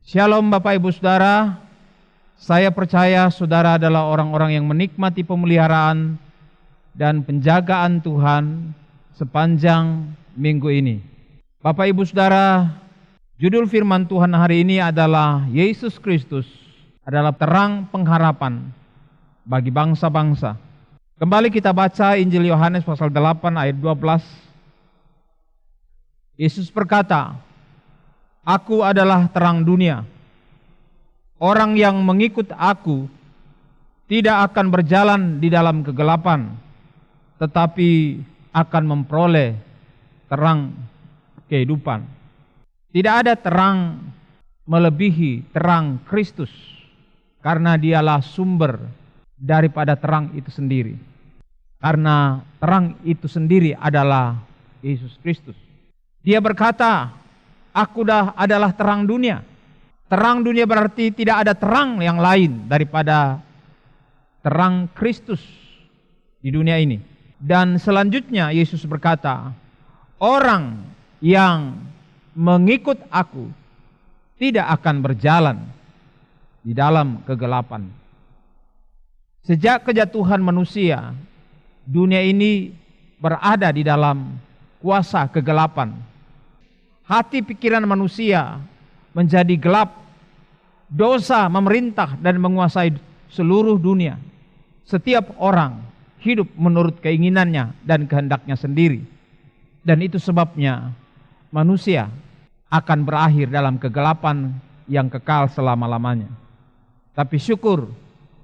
Shalom Bapak Ibu Saudara, saya percaya saudara adalah orang-orang yang menikmati pemeliharaan dan penjagaan Tuhan sepanjang minggu ini. Bapak Ibu Saudara, judul firman Tuhan hari ini adalah Yesus Kristus adalah terang pengharapan bagi bangsa-bangsa. Kembali kita baca Injil Yohanes pasal 8 ayat 12. Yesus berkata, "Aku adalah terang dunia. Orang yang mengikut aku tidak akan berjalan di dalam kegelapan, tetapi akan memperoleh terang kehidupan." Tidak ada terang melebihi terang Kristus, karena dialah sumber daripada terang itu sendiri. Karena terang itu sendiri adalah Yesus Kristus. Dia berkata, "Aku adalah terang dunia." Terang dunia berarti tidak ada terang yang lain daripada terang Kristus di dunia ini. Dan selanjutnya Yesus berkata, "Orang yang mengikut aku tidak akan berjalan di dalam kegelapan." Sejak kejatuhan manusia, dunia ini berada di dalam kuasa kegelapan. Hati pikiran manusia menjadi gelap. Dosa memerintah dan menguasai seluruh dunia. Setiap orang hidup menurut keinginannya dan kehendaknya sendiri. Dan itu sebabnya manusia akan berakhir dalam kegelapan yang kekal selama-lamanya. Tapi syukur,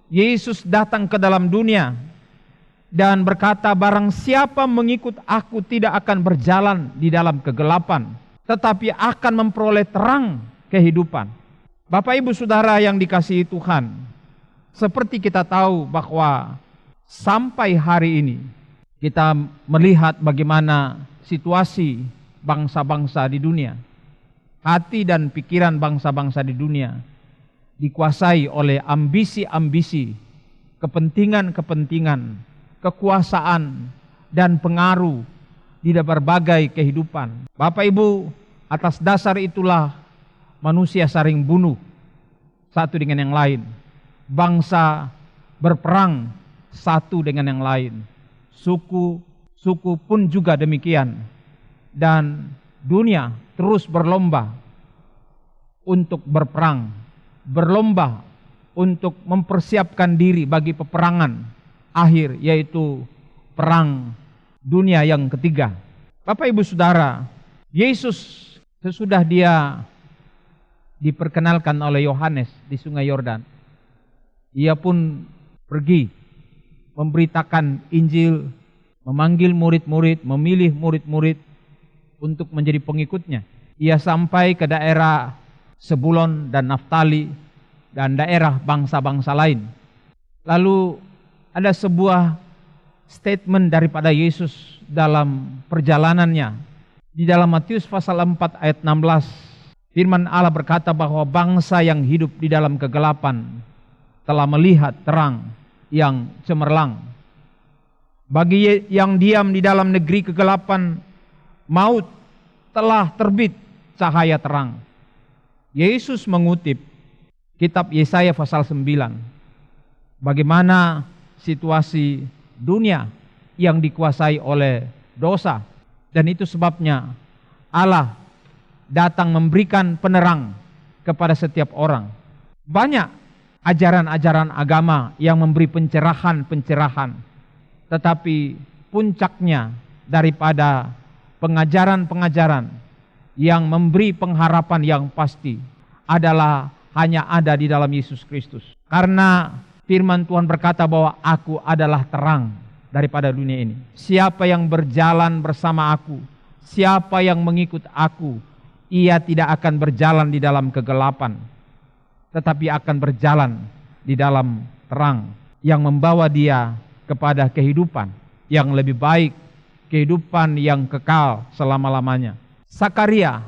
Yesus datang ke dalam dunia dan berkata, "Barang siapa mengikut aku tidak akan berjalan di dalam kegelapan, tetapi akan memperoleh terang kehidupan." Bapak Ibu Saudara yang dikasihi Tuhan, seperti kita tahu bahwa sampai hari ini kita melihat bagaimana situasi bangsa-bangsa di dunia. Hati dan pikiran bangsa-bangsa di dunia dikuasai oleh ambisi-ambisi, kepentingan-kepentingan, kekuasaan, dan pengaruh di berbagai kehidupan. Bapak Ibu, atas dasar itulah manusia saling bunuh satu dengan yang lain. Bangsa berperang satu dengan yang lain. Suku pun juga demikian. Dan dunia terus berlomba untuk berperang, berlomba untuk mempersiapkan diri bagi peperangan akhir, yaitu perang dunia yang ketiga. Bapak Ibu Saudara, Yesus sesudah dia diperkenalkan oleh Yohanes di Sungai Yordan, ia pun pergi memberitakan Injil, memanggil murid-murid, memilih murid-murid untuk menjadi pengikutnya. Ia sampai ke daerah Zebulon dan Naftali dan daerah bangsa-bangsa lain. Lalu ada sebuah statement daripada Yesus dalam perjalanannya. Di dalam Matius pasal 4 ayat 16, firman Allah berkata bahwa bangsa yang hidup di dalam kegelapan telah melihat terang yang cemerlang. Bagi yang diam di dalam negeri kegelapan maut telah terbit cahaya terang. Yesus mengutip kitab Yesaya pasal 9. Bagaimana situasi dunia yang dikuasai oleh dosa, dan itu sebabnya Allah datang memberikan penerang kepada setiap orang. Banyak ajaran-ajaran agama yang memberi pencerahan-pencerahan, tetapi puncaknya daripada pengajaran-pengajaran yang memberi pengharapan yang pasti adalah hanya ada di dalam Yesus Kristus. Karena firman Tuhan berkata bahwa aku adalah terang daripada dunia ini. Siapa yang berjalan bersama aku, siapa yang mengikut aku, ia tidak akan berjalan di dalam kegelapan, tetapi akan berjalan di dalam terang yang membawa dia kepada kehidupan yang lebih baik, kehidupan yang kekal selama-lamanya. Sakaria,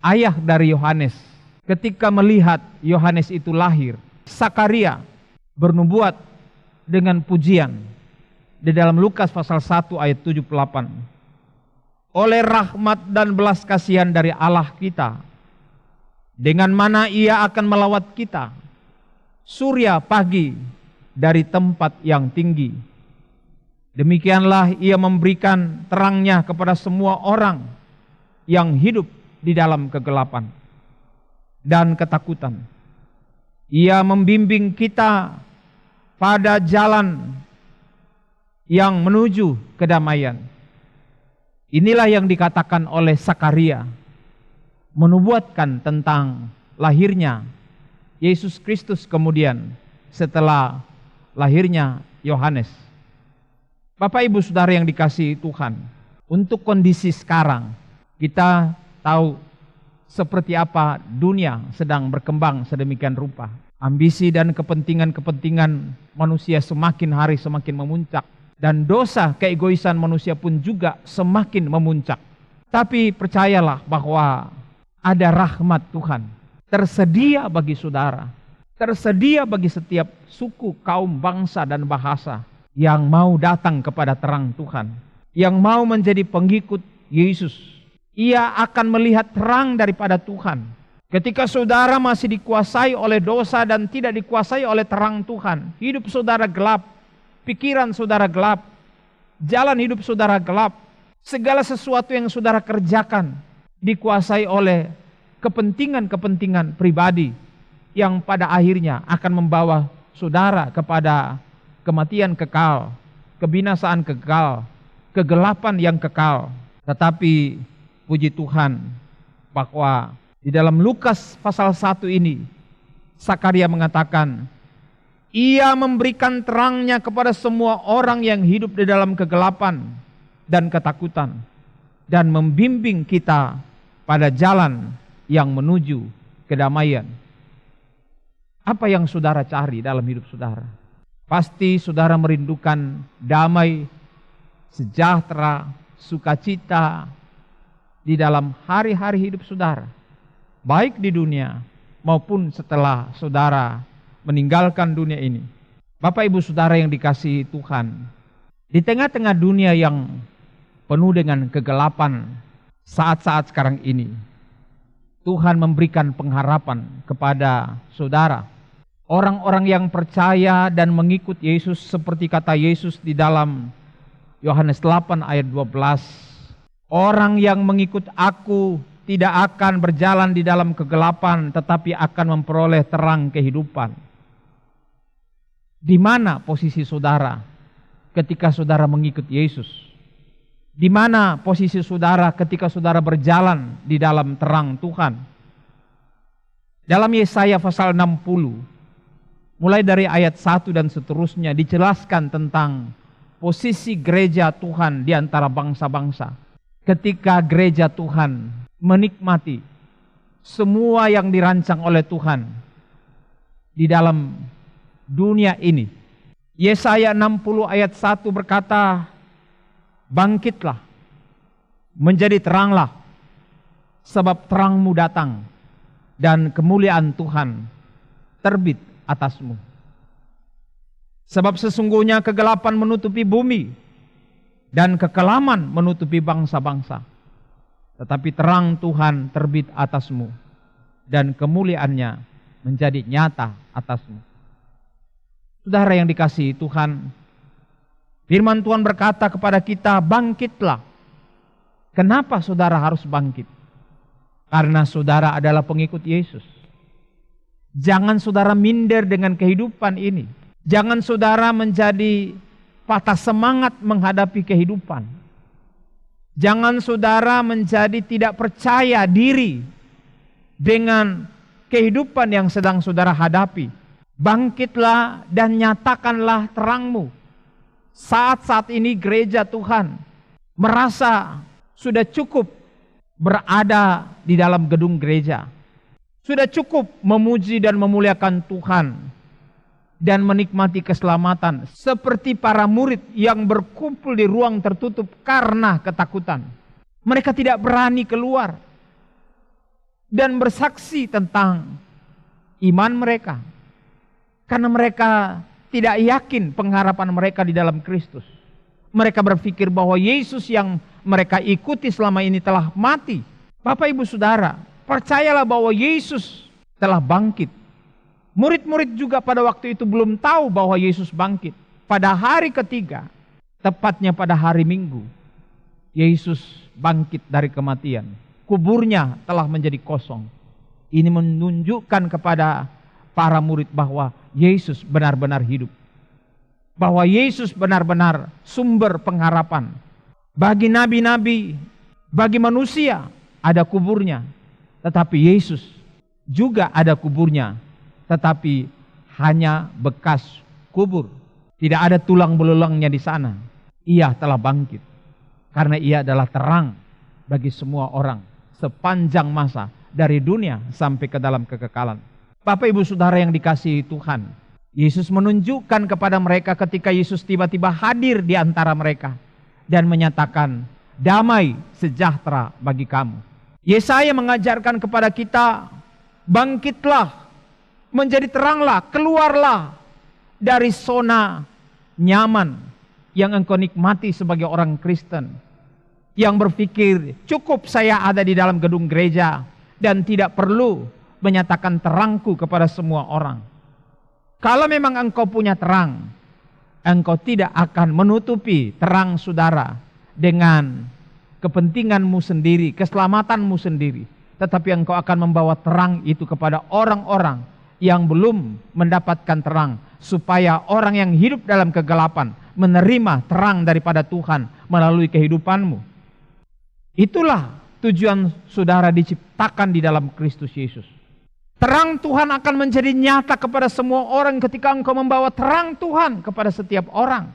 ayah dari Yohanes, ketika melihat Yohanes itu lahir, Sakaria bernubuat dengan pujian di dalam Lukas pasal 1 ayat 78. Oleh rahmat dan belas kasihan dari Allah kita, dengan mana Ia akan melawat kita, surya pagi dari tempat yang tinggi. Demikianlah Ia memberikan terangnya kepada semua orang yang hidup di dalam kegelapan dan ketakutan. Ia membimbing kita pada jalan yang menuju kedamaian. Inilah yang dikatakan oleh Sakaria, menubuatkan tentang lahirnya Yesus Kristus kemudian setelah lahirnya Yohanes. Bapak Ibu Saudara yang dikasihi Tuhan, untuk kondisi sekarang kita tahu seperti apa dunia sedang berkembang sedemikian rupa. Ambisi dan kepentingan-kepentingan manusia semakin hari semakin memuncak, dan dosa keegoisan manusia pun juga semakin memuncak. Tapi percayalah bahwa ada rahmat Tuhan tersedia bagi saudara, tersedia bagi setiap suku, kaum, bangsa, dan bahasa yang mau datang kepada terang Tuhan, yang mau menjadi pengikut Yesus. Ia akan melihat terang daripada Tuhan. Ketika saudara masih dikuasai oleh dosa dan tidak dikuasai oleh terang Tuhan, hidup saudara gelap, pikiran saudara gelap, jalan hidup saudara gelap, segala sesuatu yang saudara kerjakan dikuasai oleh kepentingan-kepentingan pribadi yang pada akhirnya akan membawa saudara kepada kematian kekal, kebinasaan kekal, kegelapan yang kekal. Tetapi puji Tuhan bahwa di dalam Lukas pasal 1 ini, Sakaria mengatakan, Ia memberikan terangnya kepada semua orang yang hidup di dalam kegelapan dan ketakutan, dan membimbing kita pada jalan yang menuju kedamaian. Apa yang saudara cari dalam hidup saudara? Pasti saudara merindukan damai, sejahtera, sukacita di dalam hari-hari hidup saudara, baik di dunia maupun setelah saudara meninggalkan dunia ini. Bapak Ibu Saudara yang dikasihi Tuhan, di tengah-tengah dunia yang penuh dengan kegelapan saat-saat sekarang ini, Tuhan memberikan pengharapan kepada saudara. Orang-orang yang percaya dan mengikut Yesus, seperti kata Yesus di dalam Yohanes 8 ayat 12, orang yang mengikut aku tidak akan berjalan di dalam kegelapan, tetapi akan memperoleh terang kehidupan. Di mana posisi saudara ketika saudara mengikut Yesus? Di mana posisi saudara ketika saudara berjalan di dalam terang Tuhan? Dalam Yesaya pasal 60, mulai dari ayat 1 dan seterusnya, dijelaskan tentang posisi gereja Tuhan di antara bangsa-bangsa. Ketika gereja Tuhan menikmati semua yang dirancang oleh Tuhan di dalam dunia ini. Yesaya 60 ayat 1 berkata, bangkitlah, menjadi teranglah, sebab terangmu datang, dan kemuliaan Tuhan terbit atasmu. Sebab sesungguhnya kegelapan menutupi bumi, dan kekelaman menutupi bangsa-bangsa. Tetapi terang Tuhan terbit atasmu, dan kemuliaannya menjadi nyata atasmu. Saudara yang dikasihi Tuhan, firman Tuhan berkata kepada kita, bangkitlah. Kenapa saudara harus bangkit? Karena saudara adalah pengikut Yesus. Jangan saudara minder dengan kehidupan ini. Jangan saudara menjadi patah semangat menghadapi kehidupan. Jangan saudara menjadi tidak percaya diri dengan kehidupan yang sedang saudara hadapi. Bangkitlah dan nyatakanlah terangmu. Saat-saat ini gereja Tuhan merasa sudah cukup berada di dalam gedung gereja. Sudah cukup memuji dan memuliakan Tuhan dan menikmati keselamatan seperti para murid yang berkumpul di ruang tertutup karena ketakutan. Mereka tidak berani keluar dan bersaksi tentang iman mereka karena mereka tidak yakin pengharapan mereka di dalam Kristus. Mereka berpikir bahwa Yesus yang mereka ikuti selama ini telah mati. Bapak Ibu Saudara, Percayalah bahwa Yesus telah bangkit. Murid-murid juga pada waktu itu belum tahu bahwa Yesus bangkit. Pada hari ketiga, tepatnya pada hari Minggu, Yesus bangkit dari kematian. Kuburnya telah menjadi kosong. Ini menunjukkan kepada para murid bahwa Yesus benar-benar hidup. Bahwa Yesus benar-benar sumber pengharapan. Bagi nabi-nabi, bagi manusia ada kuburnya. Tetapi Yesus juga ada kuburnya. Tetapi hanya bekas kubur. Tidak ada tulang belulangnya di sana. Ia telah bangkit. Karena ia adalah terang bagi semua orang. Sepanjang masa. Dari dunia sampai ke dalam kekekalan. Bapak ibu saudara yang dikasihi Tuhan. Yesus menunjukkan kepada mereka ketika Yesus tiba-tiba hadir di antara mereka. Dan menyatakan damai sejahtera bagi kamu. Yesaya mengajarkan kepada kita, bangkitlah, menjadi teranglah, keluarlah dari zona nyaman yang engkau nikmati sebagai orang Kristen. Yang berpikir, cukup saya ada di dalam gedung gereja dan tidak perlu menyatakan terangku kepada semua orang. Kalau memang engkau punya terang, engkau tidak akan menutupi terang saudara dengan kepentinganmu sendiri, keselamatanmu sendiri. Tetapi engkau akan membawa terang itu kepada orang-orang yang belum mendapatkan terang. Supaya orang yang hidup dalam kegelapan menerima terang daripada Tuhan melalui kehidupanmu. Itulah tujuan saudara diciptakan di dalam Kristus Yesus. Terang Tuhan akan menjadi nyata kepada semua orang ketika engkau membawa terang Tuhan kepada setiap orang.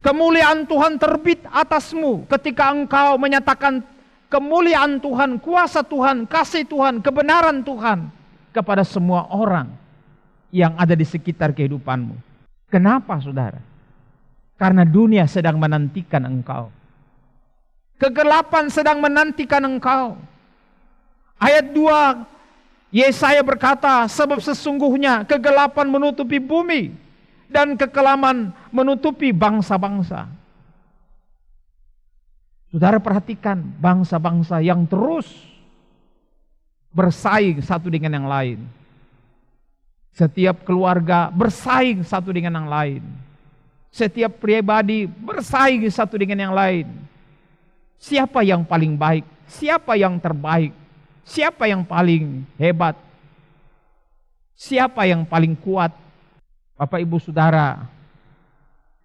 Kemuliaan Tuhan terbit atasmu ketika engkau menyatakan kemuliaan Tuhan, kuasa Tuhan, kasih Tuhan, kebenaran Tuhan kepada semua orang yang ada di sekitar kehidupanmu. Kenapa saudara? Karena dunia sedang menantikan engkau. Kegelapan sedang menantikan engkau. Ayat 2 Yesaya berkata, sebab sesungguhnya kegelapan menutupi bumi dan kekelaman menutupi bangsa-bangsa. Saudara perhatikan bangsa-bangsa yang terus bersaing satu dengan yang lain. Setiap keluarga bersaing satu dengan yang lain. Setiap pribadi bersaing satu dengan yang lain. Siapa yang paling baik? Siapa yang terbaik? Siapa yang paling hebat? Siapa yang paling kuat? Bapak ibu saudara,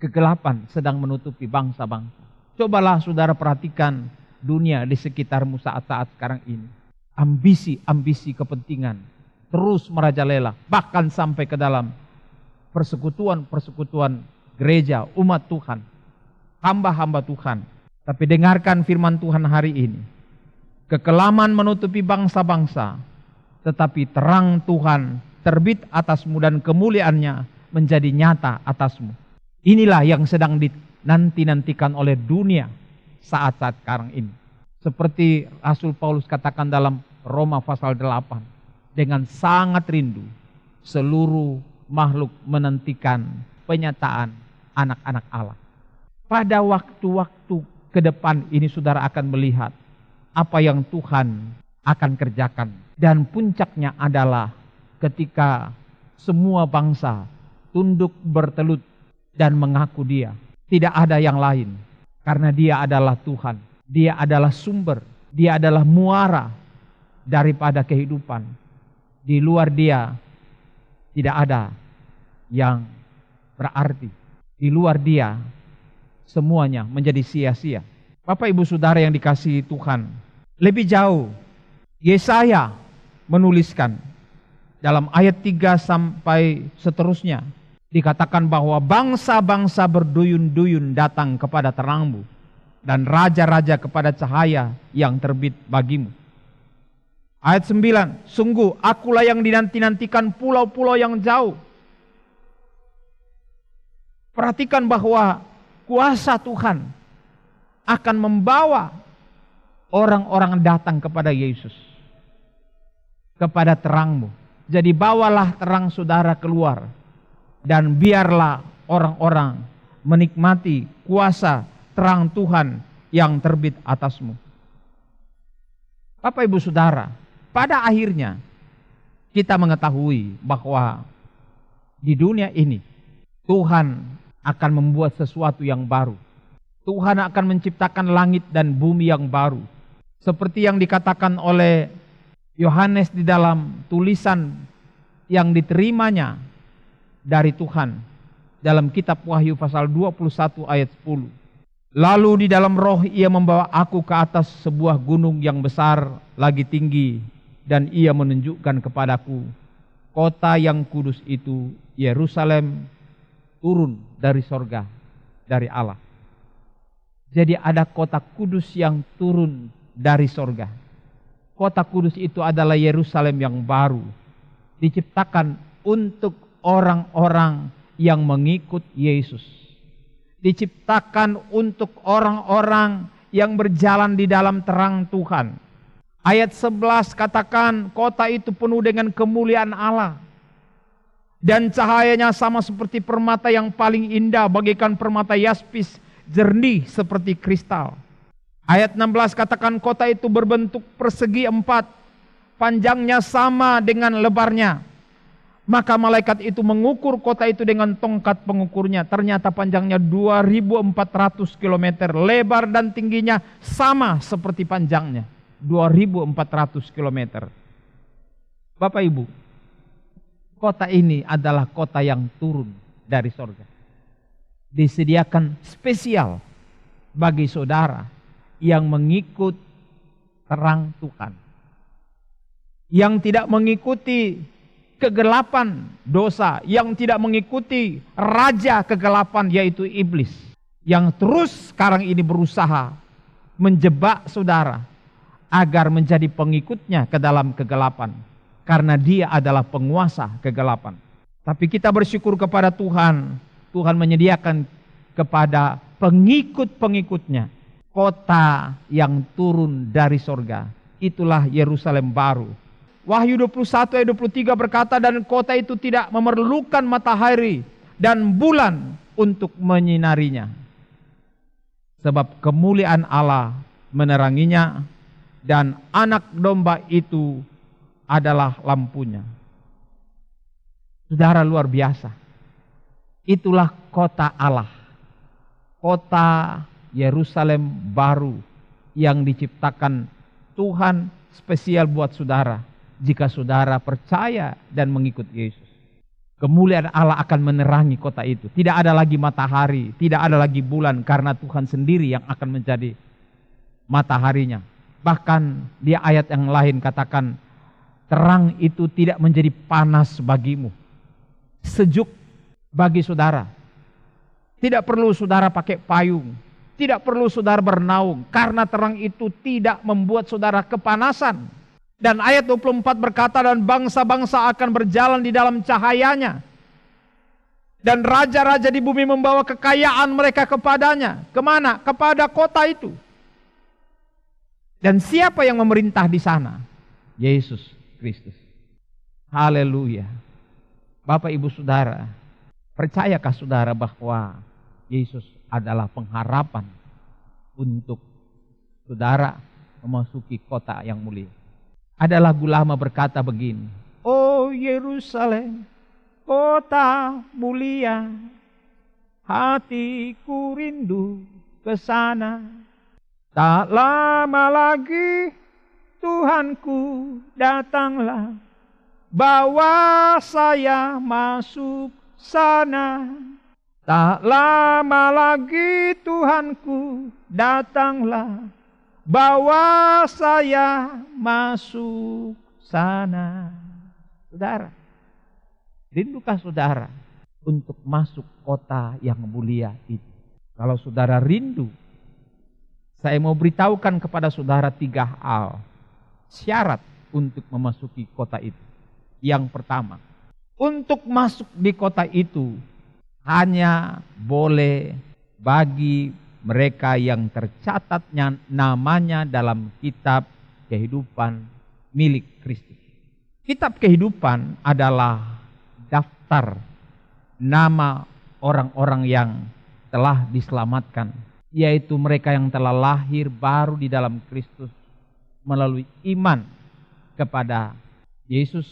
kegelapan sedang menutupi bangsa-bangsa. Cobalah saudara perhatikan dunia di sekitarmu saat-saat sekarang ini. Ambisi-ambisi kepentingan terus merajalela, bahkan sampai ke dalam persekutuan-persekutuan gereja, umat Tuhan, hamba-hamba Tuhan. Tapi dengarkan firman Tuhan hari ini. Kekelaman menutupi bangsa-bangsa, tetapi terang Tuhan terbit atasmu dan kemuliaannya menjadi nyata atasmu. Inilah yang sedang dinanti-nantikan oleh dunia saat-saat sekarang ini. Seperti Rasul Paulus katakan dalam Roma pasal 8. Dengan sangat rindu seluruh makhluk menantikan penyataan anak-anak Allah. Pada waktu-waktu ke depan ini saudara akan melihat apa yang Tuhan akan kerjakan. Dan puncaknya adalah ketika semua bangsa tunduk bertelut dan mengaku Dia. Tidak ada yang lain. Karena Dia adalah Tuhan. Dia adalah sumber. Dia adalah muara daripada kehidupan. Di luar Dia tidak ada yang berarti. Di luar Dia semuanya menjadi sia-sia. Bapak ibu saudara yang dikasihi Tuhan, lebih jauh Yesaya menuliskan dalam ayat 3 sampai seterusnya, dikatakan bahwa bangsa-bangsa berduyun-duyun datang kepada terangmu dan raja-raja kepada cahaya yang terbit bagimu. Ayat 9, sungguh akulah yang dinanti-nantikan pulau-pulau yang jauh. Perhatikan bahwa kuasa Tuhan akan membawa orang-orang datang kepada Yesus, kepada terangmu. Jadi bawalah terang saudara keluar, dan biarlah orang-orang menikmati kuasa terang Tuhan yang terbit atasmu. Bapak ibu saudara, pada akhirnya kita mengetahui bahwa di dunia ini Tuhan akan membuat sesuatu yang baru. Tuhan akan menciptakan langit dan bumi yang baru. Seperti yang dikatakan oleh Yohanes di dalam tulisan yang diterimanya dari Tuhan dalam kitab Wahyu pasal 21 ayat 10. Lalu di dalam roh ia membawa aku ke atas sebuah gunung yang besar lagi tinggi, dan ia menunjukkan kepadaku kota yang kudus itu, Yerusalem, turun dari sorga, dari Allah. Jadi ada kota kudus yang turun dari sorga. Kota kudus itu adalah Yerusalem yang baru, diciptakan untuk orang-orang yang mengikut Yesus. Diciptakan untuk orang-orang yang berjalan di dalam terang Tuhan. Ayat 11 katakan kota itu penuh dengan kemuliaan Allah. Dan cahayanya sama seperti permata yang paling indah, bagaikan permata yaspis, jernih seperti kristal. Ayat 16 katakan kota itu berbentuk persegi 4, panjangnya sama dengan lebarnya. Maka malaikat itu mengukur kota itu dengan tongkat pengukurnya. Ternyata panjangnya 2400 km, lebar dan tingginya sama seperti panjangnya, 2400 km. Bapak Ibu, kota ini adalah kota yang turun dari sorga. Disediakan spesial bagi saudara yang mengikut terang Tuhan, yang tidak mengikuti kegelapan dosa, yang tidak mengikuti raja kegelapan yaitu iblis, yang terus sekarang ini berusaha menjebak saudara agar menjadi pengikutnya ke dalam kegelapan, karena dia adalah penguasa kegelapan. Tapi kita bersyukur kepada Tuhan, Tuhan menyediakan kepada pengikut-pengikutnya kota yang turun dari sorga. Itulah Yerusalem baru. Wahyu 21 ayat 23 berkata, dan kota itu tidak memerlukan matahari dan bulan untuk menyinarinya, sebab kemuliaan Allah meneranginya, dan anak domba itu adalah lampunya. Saudara, luar biasa. Itulah kota Allah, kota Yerusalem baru yang diciptakan Tuhan spesial buat saudara jika saudara percaya dan mengikut Yesus. Kemuliaan Allah akan menerangi kota itu. Tidak ada lagi matahari, tidak ada lagi bulan, karena Tuhan sendiri yang akan menjadi mataharinya. Bahkan di ayat yang lain katakan, terang itu tidak menjadi panas bagimu, sejuk bagi saudara. Tidak perlu saudara pakai payung, tidak perlu saudara bernaung, karena terang itu tidak membuat saudara kepanasan. Dan ayat 24 berkata, dan bangsa-bangsa akan berjalan di dalam cahayanya, dan raja-raja di bumi membawa kekayaan mereka kepadanya. Kemana? Kepada kota itu. Dan siapa yang memerintah di sana? Yesus Kristus. Haleluya. Bapak Ibu Saudara, percayakah saudara bahwa Yesus adalah pengharapan untuk saudara memasuki kota yang mulia? Ada lagu lama berkata begini, oh Yerusalem, kota mulia, hatiku rindu ke sana. Tak lama lagi Tuhanku datanglah, bawa saya masuk sana. Tak lama lagi Tuhanku datanglah, bawa saya masuk sana. Saudara, rindukah saudara untuk masuk kota yang mulia itu? Kalau saudara rindu, saya mau beritahukan kepada saudara 3 hal syarat untuk memasuki kota itu. Yang pertama, untuk masuk di kota itu hanya boleh bagi mereka yang tercatatnya namanya dalam kitab kehidupan milik Kristus. Kitab kehidupan adalah daftar nama orang-orang yang telah diselamatkan, yaitu mereka yang telah lahir baru di dalam Kristus melalui iman kepada Yesus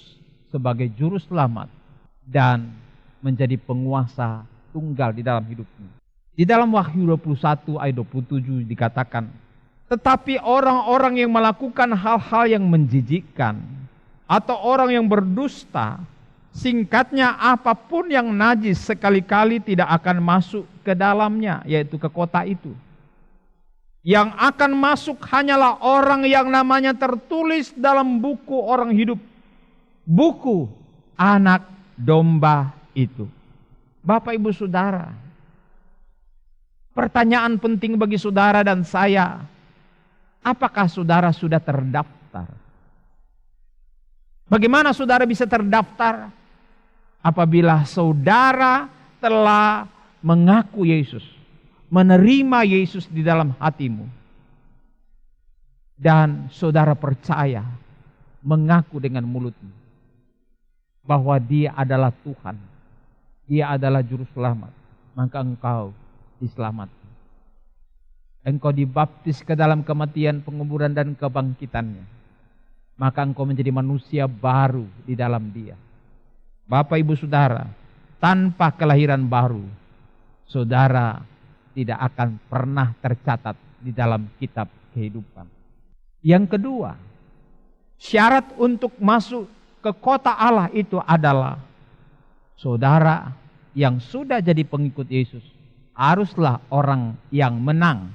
sebagai juru selamat dan menjadi penguasa tunggal di dalam hidupnya. Di dalam Wahyu 21 ayat 27 dikatakan, tetapi orang-orang yang melakukan hal-hal yang menjijikkan atau orang yang berdusta, singkatnya apapun yang najis sekali-kali tidak akan masuk ke dalamnya, yaitu ke kota itu. Yang akan masuk hanyalah orang yang namanya tertulis dalam buku orang hidup, buku anak domba itu. Bapak Ibu Saudara, pertanyaan penting bagi saudara dan saya, apakah saudara sudah terdaftar? Bagaimana saudara bisa terdaftar? Apabila saudara telah mengaku Yesus, menerima Yesus di dalam hatimu, dan saudara percaya, mengaku dengan mulutmu bahwa Dia adalah Tuhan, Dia adalah Juru Selamat, maka engkau diselamatkan. Engkau dibaptis ke dalam kematian, penguburan, dan kebangkitannya, maka engkau menjadi manusia baru di dalam Dia. Bapak Ibu Saudara, tanpa kelahiran baru, saudara tidak akan pernah tercatat di dalam kitab kehidupan. Yang kedua, syarat untuk masuk ke kota Allah itu adalah saudara yang sudah jadi pengikut Yesus haruslah orang yang menang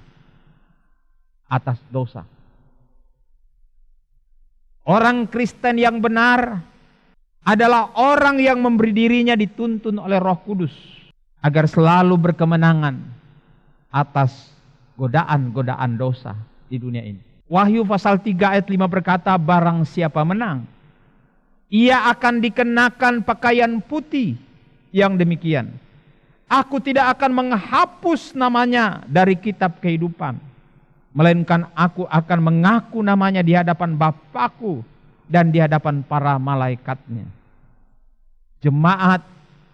atas dosa. Orang Kristen yang benar adalah orang yang memberi dirinya dituntun oleh Roh Kudus agar selalu berkemenangan atas godaan-godaan dosa di dunia ini. Wahyu pasal 3 ayat 5 berkata, barang siapa menang, ia akan dikenakan pakaian putih yang demikian. Aku tidak akan menghapus namanya dari kitab kehidupan, melainkan aku akan mengaku namanya di hadapan Bapakku dan di hadapan para malaikatnya. Jemaat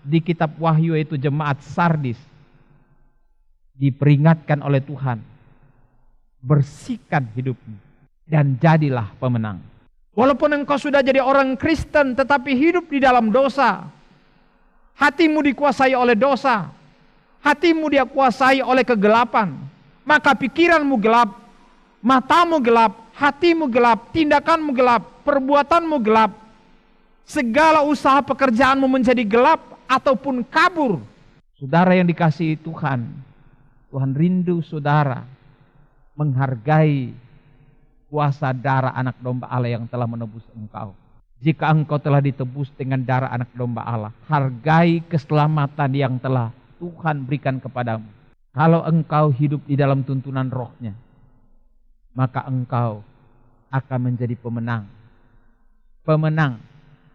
di kitab Wahyu itu jemaat Sardis diperingatkan oleh Tuhan, bersihkan hidupmu dan jadilah pemenang. Walaupun engkau sudah jadi orang Kristen tetapi hidup di dalam dosa, hatimu dikuasai oleh dosa, hatimu dia kuasai oleh kegelapan, maka pikiranmu gelap, matamu gelap, hatimu gelap, tindakanmu gelap, perbuatanmu gelap, segala usaha pekerjaanmu menjadi gelap ataupun kabur. Saudara yang dikasihi Tuhan, Tuhan rindu saudara menghargai kuasa darah anak domba Allah yang telah menebus engkau. Jika engkau telah ditebus dengan darah anak domba Allah, hargai keselamatan yang telah Tuhan berikan kepadamu. Kalau engkau hidup di dalam tuntunan rohnya, maka engkau akan menjadi pemenang. Pemenang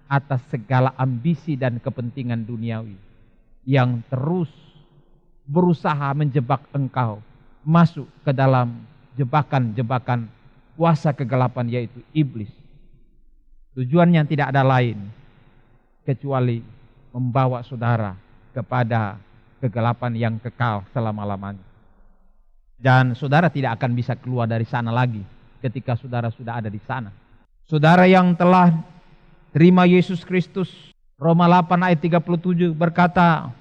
atas segala ambisi dan kepentingan duniawi yang terus berusaha menjebak engkau masuk ke dalam jebakan-jebakan kuasa kegelapan, yaitu iblis. Tujuannya tidak ada lain kecuali membawa saudara kepada kegelapan yang kekal selama-lamanya. Dan saudara tidak akan bisa keluar dari sana lagi ketika saudara sudah ada di sana. Saudara yang telah terima Yesus Kristus, Roma 8 ayat 37 berkata,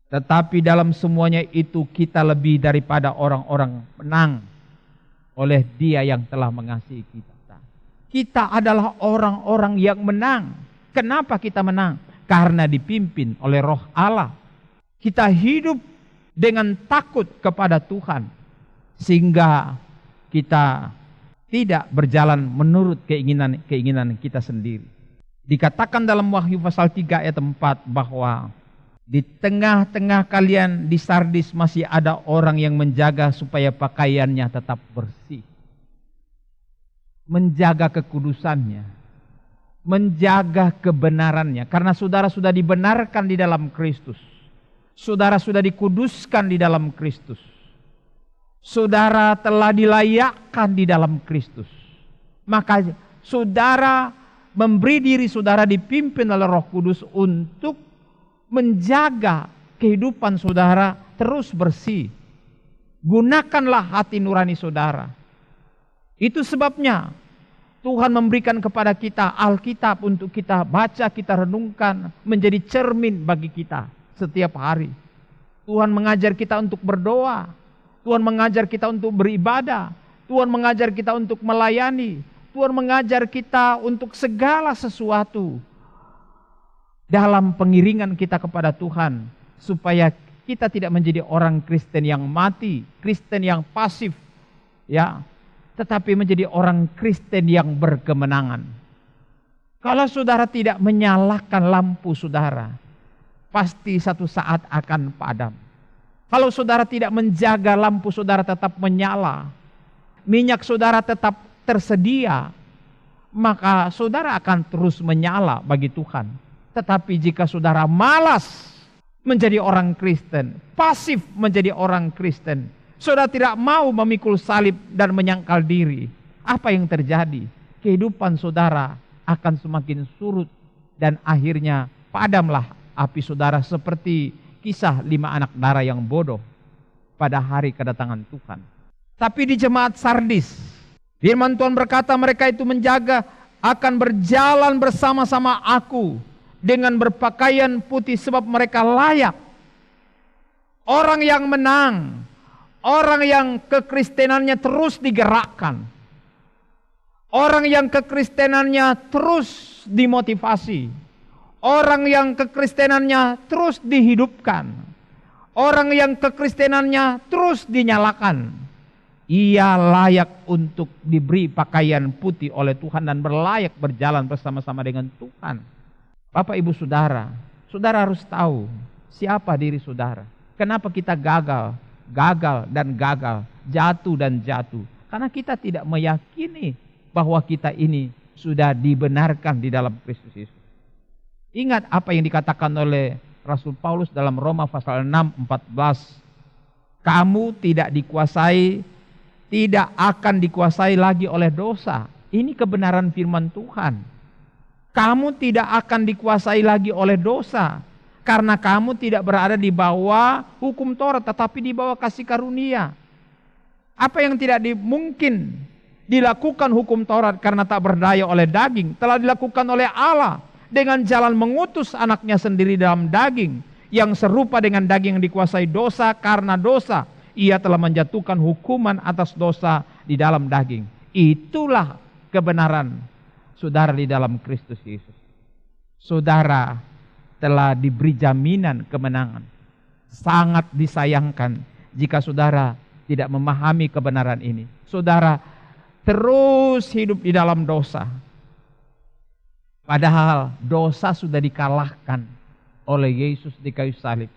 tetapi dalam semuanya itu kita lebih daripada orang-orang menang oleh Dia yang telah mengasihi kita. Kita adalah orang-orang yang menang. Kenapa kita menang? Karena dipimpin oleh Roh Allah. Kita hidup dengan takut kepada Tuhan, sehingga kita tidak berjalan menurut keinginan kita sendiri. Dikatakan dalam Wahyu pasal 3 ayat 4 bahwa di tengah-tengah kalian di Sardis masih ada orang yang menjaga supaya pakaiannya tetap bersih. Menjaga kekudusannya, menjaga kebenarannya. Karena saudara sudah dibenarkan di dalam Kristus. Saudara sudah dikuduskan di dalam Kristus. Saudara telah dilayakkan di dalam Kristus. Maka saudara memberi diri saudara dipimpin oleh Roh Kudus untuk menjaga kehidupan saudara terus bersih. Gunakanlah hati nurani saudara. Itu sebabnya Tuhan memberikan kepada kita Alkitab untuk kita baca, kita renungkan, menjadi cermin bagi kita setiap hari. Tuhan mengajar kita untuk berdoa, Tuhan mengajar kita untuk beribadah, Tuhan mengajar kita untuk melayani, Tuhan mengajar kita untuk segala sesuatu dalam pengiringan kita kepada Tuhan, supaya kita tidak menjadi orang Kristen yang mati, Kristen yang pasif, ya, tetapi menjadi orang Kristen yang berkemenangan. Kalau saudara tidak menyalakan lampu saudara, pasti satu saat akan padam. Kalau saudara tidak menjaga lampu saudara tetap menyala, minyak saudara tetap tersedia, maka saudara akan terus menyala bagi Tuhan. Tetapi jika saudara malas menjadi orang Kristen, pasif menjadi orang Kristen, saudara tidak mau memikul salib dan menyangkal diri, apa yang terjadi? Kehidupan saudara akan semakin surut dan akhirnya padamlah api saudara, seperti kisah 5 anak darah yang bodoh pada hari kedatangan Tuhan. Tapi di jemaat Sardis, firman Tuhan berkata mereka itu menjaga akan berjalan bersama-sama aku dengan berpakaian putih sebab mereka layak. Orang yang menang, orang yang kekristenannya terus digerakkan, orang yang kekristenannya terus dimotivasi, orang yang kekristenannya terus dihidupkan, orang yang kekristenannya terus dinyalakan, ia layak untuk diberi pakaian putih oleh Tuhan dan berlayak berjalan bersama-sama dengan Tuhan. Bapak Ibu Saudara, saudara harus tahu siapa diri saudara. Kenapa kita gagal dan gagal, jatuh dan jatuh? Karena kita tidak meyakini bahwa kita ini sudah dibenarkan di dalam Kristus Yesus. Ingat apa yang dikatakan oleh Rasul Paulus dalam Roma pasal 6:14. Kamu tidak akan dikuasai lagi oleh dosa. Ini kebenaran firman Tuhan. Kamu tidak akan dikuasai lagi oleh dosa, karena kamu tidak berada di bawah hukum Taurat, tetapi di bawah kasih karunia. Apa yang tidak mungkin dilakukan hukum Taurat karena tak berdaya oleh daging, telah dilakukan oleh Allah dengan jalan mengutus anaknya sendiri dalam daging, yang serupa dengan daging yang dikuasai dosa. Karena dosa, ia telah menjatuhkan hukuman atas dosa di dalam daging. Itulah kebenaran saudara di dalam Kristus Yesus. Saudara telah diberi jaminan kemenangan. Sangat disayangkan jika saudara tidak memahami kebenaran ini. Saudara terus hidup di dalam dosa. Padahal dosa sudah dikalahkan oleh Yesus di kayu salib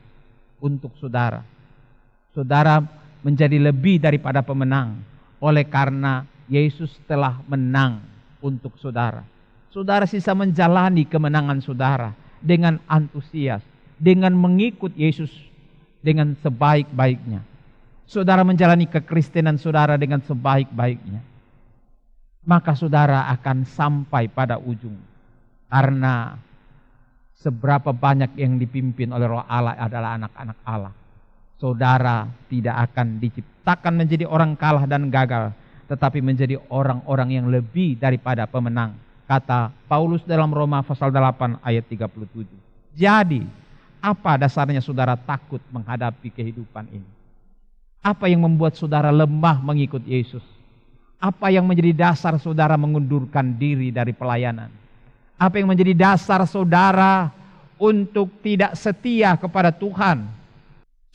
untuk saudara. Saudara menjadi lebih daripada pemenang oleh karena Yesus telah menang untuk saudara. Saudara sisa menjalani kemenangan saudara dengan antusias, dengan mengikut Yesus dengan sebaik-baiknya. Saudara menjalani kekristenan saudara dengan sebaik-baiknya, maka saudara akan sampai pada ujung. Karena seberapa banyak yang dipimpin oleh Roh Allah adalah anak-anak Allah. Saudara tidak akan diciptakan menjadi orang kalah dan gagal, tetapi menjadi orang-orang yang lebih daripada pemenang. Kata Paulus dalam Roma pasal 8 ayat 37. Jadi, apa dasarnya saudara takut menghadapi kehidupan ini? Apa yang membuat saudara lemah mengikut Yesus? Apa yang menjadi dasar saudara mengundurkan diri dari pelayanan? Apa yang menjadi dasar saudara untuk tidak setia kepada Tuhan?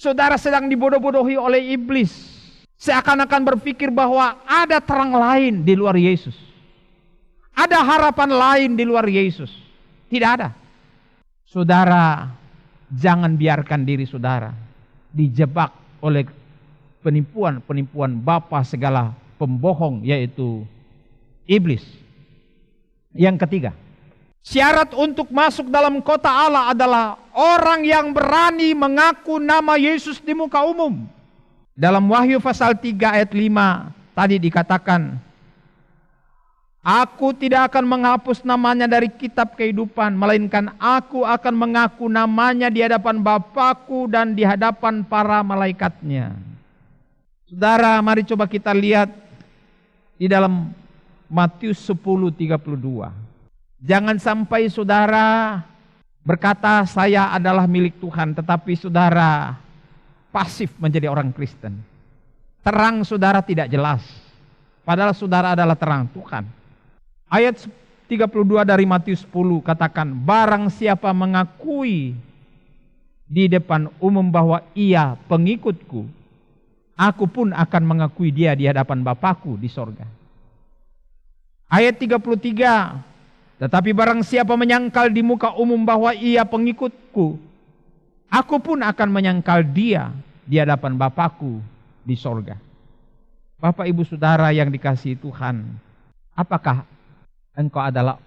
Saudara sedang dibodoh-bodohi oleh iblis. Seakan-akan berpikir bahwa ada terang lain di luar Yesus. Ada harapan lain di luar Yesus. Tidak ada. Saudara, jangan biarkan diri saudara dijebak oleh penipuan-penipuan bapa segala pembohong, yaitu iblis. Yang ketiga, syarat untuk masuk dalam kota Allah adalah orang yang berani mengaku nama Yesus di muka umum. Dalam Wahyu pasal 3 ayat 5 tadi dikatakan, aku tidak akan menghapus namanya dari kitab kehidupan, melainkan aku akan mengaku namanya di hadapan Bapakku dan di hadapan para malaikatnya. Saudara, mari coba kita lihat di dalam Matius 10:32. Jangan sampai saudara berkata saya adalah milik Tuhan, tetapi saudara pasif menjadi orang Kristen. Terang saudara tidak jelas, padahal saudara adalah terang Tuhan. Ayat 32 dari Matius 10 katakan, barang siapa mengakui di depan umum bahwa ia pengikutku, aku pun akan mengakui dia di hadapan Bapakku di sorga. Ayat 33, tetapi barang siapa menyangkal di muka umum bahwa ia pengikutku, aku pun akan menyangkal dia di hadapan Bapakku di sorga. Bapak ibu saudara yang dikasihi Tuhan, apakah engkau adalah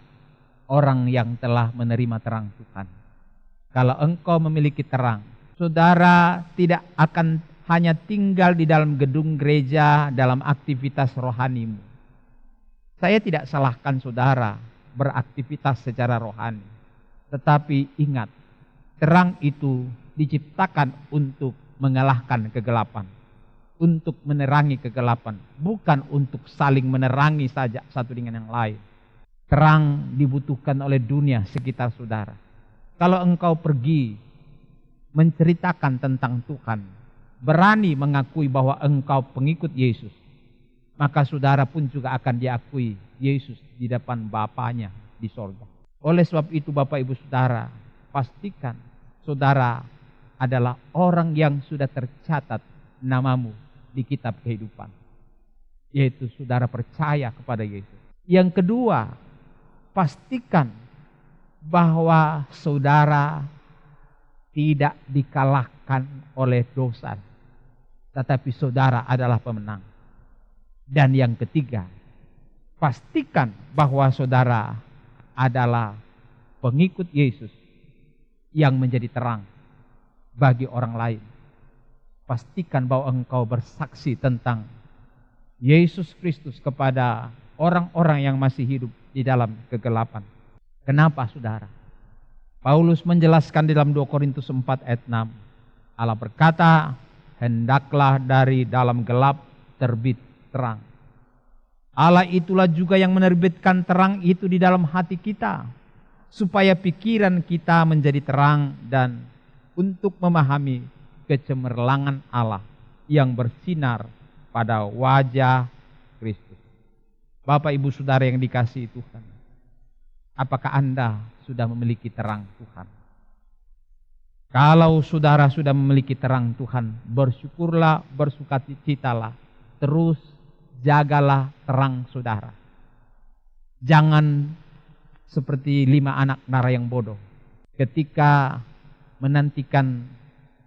orang yang telah menerima terang Tuhan? Kalau engkau memiliki terang, saudara tidak akan hanya tinggal di dalam gedung gereja dalam aktivitas rohanimu. Saya tidak salahkan saudara beraktivitas secara rohani. Tetapi ingat, terang itu diciptakan untuk mengalahkan kegelapan. Untuk menerangi kegelapan. Bukan untuk saling menerangi saja satu dengan yang lain. Terang dibutuhkan oleh dunia sekitar saudara. Kalau engkau pergi menceritakan tentang Tuhan, berani mengakui bahwa engkau pengikut Yesus, maka saudara pun juga akan diakui Yesus di depan Bapanya di sorga. Oleh sebab itu Bapak Ibu Saudara, pastikan saudara adalah orang yang sudah tercatat namamu di kitab kehidupan. Yaitu saudara percaya kepada Yesus. Yang kedua, pastikan bahwa saudara tidak dikalahkan oleh dosa, tetapi saudara adalah pemenang. Dan yang ketiga, pastikan bahwa saudara adalah pengikut Yesus yang menjadi terang bagi orang lain. Pastikan bahwa engkau bersaksi tentang Yesus Kristus kepada orang-orang yang masih hidup di dalam kegelapan. Kenapa saudara? Paulus menjelaskan di dalam 2 Korintus 4 ayat 6. Allah berkata, hendaklah dari dalam gelap terbit terang. Allah itulah juga yang menerbitkan terang itu di dalam hati kita, supaya pikiran kita menjadi terang dan untuk memahami kecemerlangan Allah yang bersinar pada wajah Kristus. Bapak ibu saudara yang dikasihi Tuhan, apakah Anda sudah memiliki terang Tuhan? Kalau saudara sudah memiliki terang Tuhan, bersyukurlah, bersukacitalah, terus jagalah terang saudara. Jangan seperti 5 anak nara yang bodoh ketika menantikan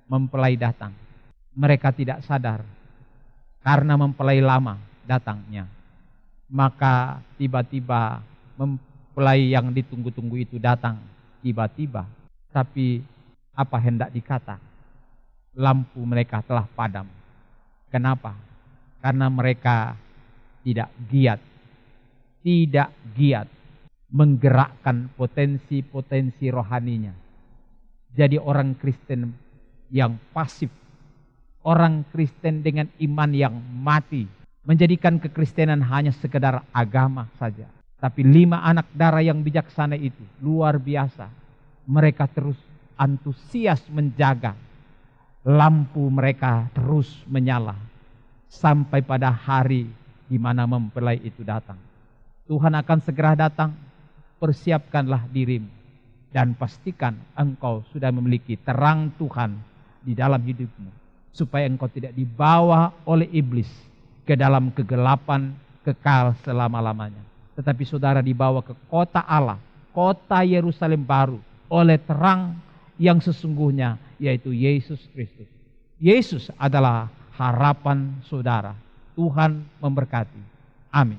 mempelai datang. Mereka tidak sadar karena mempelai lama datangnya. Maka tiba-tiba mempelai yang ditunggu-tunggu itu datang tiba-tiba. Tapi apa hendak dikata? Lampu mereka telah padam. Kenapa? Karena mereka tidak giat menggerakkan potensi-potensi rohaninya. Jadi orang Kristen yang pasif, orang Kristen dengan iman yang mati, menjadikan kekristenan hanya sekedar agama saja. Tapi 5 anak darah yang bijaksana itu luar biasa. Mereka terus antusias menjaga, lampu mereka terus menyala sampai pada hari di mana mempelai itu datang. Tuhan akan segera datang. Persiapkanlah dirimu dan pastikan engkau sudah memiliki terang Tuhan di dalam hidupmu, supaya engkau tidak dibawa oleh iblis ke dalam kegelapan kekal selama-lamanya, tetapi saudara dibawa ke kota Allah, kota Yerusalem baru, oleh terang yang sesungguhnya, yaitu Yesus Kristus. Yesus adalah harapan saudara. Tuhan memberkati. Amin.